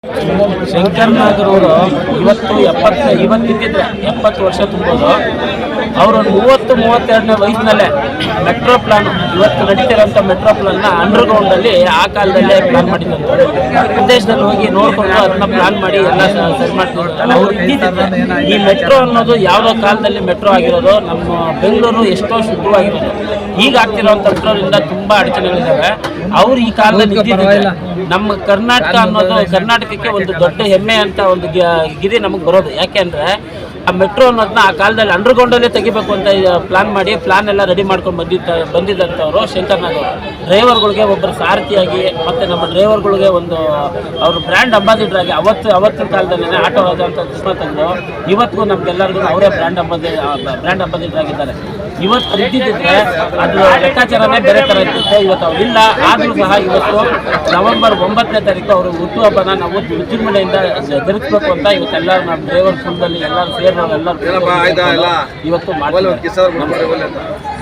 ಶಂಕರ್ ನಾಗರವರು ಇವತ್ತಿದ್ದಿದ್ರೆ 70 ವರ್ಷ ತುಂಬೋದು. ಅವರು 30-32ನೇ ವಯಸ್ಸಿನಲ್ಲೇ ಮೆಟ್ರೋ ಪ್ಲಾನ್, ಇವತ್ತು ನಡೀತಿರೋಂಥ ಮೆಟ್ರೋ ಪ್ಲಾನ್ನ ಅಂಡರ್ಗ್ರೌಂಡಲ್ಲಿ ಆ ಕಾಲದಲ್ಲೇ ಪ್ಲಾನ್ ಮಾಡಿದಂಥ ಪ್ರದೇಶದಲ್ಲಿ ಹೋಗಿ ನೋಡ್ಕೊಂಡು ಅದನ್ನ ಪ್ಲಾನ್ ಮಾಡಿ ಎಲ್ಲ ಸರಿ ಮಾಡ್ತಿರ್ತಾರೆ. ಅವ್ರು ಇದ್ದಿದ್ದರೆ ಈ ಮೆಟ್ರೋ ಅನ್ನೋದು ಯಾವುದೋ ಕಾಲದಲ್ಲಿ ಮೆಟ್ರೋ ಆಗಿರೋದು, ನಮ್ಮ ಬೆಂಗಳೂರು ಎಷ್ಟೋ ಶುದ್ಧವಾಗಿರೋದು. ಈಗ ಆಗ್ತಿರೋಂಥ ಮೆಟ್ರೋದಿಂದ ತುಂಬ ಅಡಚಣೆಗಳಿದ್ದಾವೆ. ಅವ್ರು ಈ ಕಾಲದಲ್ಲಿ ಇದ್ದಿದ್ದರೆ ನಮ್ಮ ಕರ್ನಾಟಕ ಅನ್ನೋದು, ಕರ್ನಾಟಕಕ್ಕೆ ಒಂದು ದೊಡ್ಡ ಹೆಮ್ಮೆ ಅಂತ ಒಂದು ಗಿರಿ ನಮಗೆ ಬರೋದು. ಯಾಕೆಂದರೆ ಆ ಮೆಟ್ರೋ ಅನ್ನೋದನ್ನ ಆ ಕಾಲದಲ್ಲಿ ಅಂಡರ್ಗ್ರೌಂಡಲ್ಲೇ ತೆಗಿಬೇಕು ಅಂತ ಪ್ಲಾನ್ ಮಾಡಿ ಪ್ಲಾನ್ ಎಲ್ಲ ರೆಡಿ ಮಾಡ್ಕೊಂಡು ಬಂದಿದ್ದಂಥವ್ರು ಶಂಕರ್ ನಾಗರು. ಡ್ರೈವರ್ಗಳಿಗೆ ಒಬ್ಬರು ಸಾರಥಿಯಾಗಿ ಮತ್ತು ನಮ್ಮ ಡ್ರೈವರ್ಗಳಿಗೆ ಒಂದು ಅವರು ಬ್ರ್ಯಾಂಡ್ ಅಂಬಾಸಿಡರ್ ಆಗಿ ಅವತ್ತಿನ ಕಾಲದಲ್ಲೇ ಆಟೋ ಅಂತ ಕೃಷ್ಣ ತಂದು ಇವತ್ತಿಗೂ ನಮಗೆಲ್ಲರಿಗೂ ಅವರೇ ಬ್ರ್ಯಾಂಡ್ ಅಂಬಾಸಿಡರ್ ಆಗಿದ್ದಾರೆ. ಇವತ್ತು ಇದ್ದಿದ್ದರೆ ಅದು ಲೆಕ್ಕಾಚಾರನೇ ಬೇರೆ ಥರ ಇರ್ತಿತ್ತು. ಇವತ್ತು ಅವ್ರಿಲ್ಲ. ಆದರೂ ಸಹ ಇವತ್ತು ನವೆಂಬರ್ 9ನೇ ತಾರೀಕು ಅವರು ಹುಟ್ಟುಹಬ್ಬನ ನಾವು ವಿಜೃಂಭಣೆಯಿಂದ ಜರುಗಿಸ್ಬೇಕು ಅಂತ ಇವತ್ತೆಲ್ಲ ನಮ್ಮ ಡ್ರೈವರ್ ಫುಲ್ದಲ್ಲಿ ಎಲ್ಲರೂ ಸೇರಿದವರು ಎಲ್ಲರೂ ಇವತ್ತು ಮಾಡ್ತಾರೆ.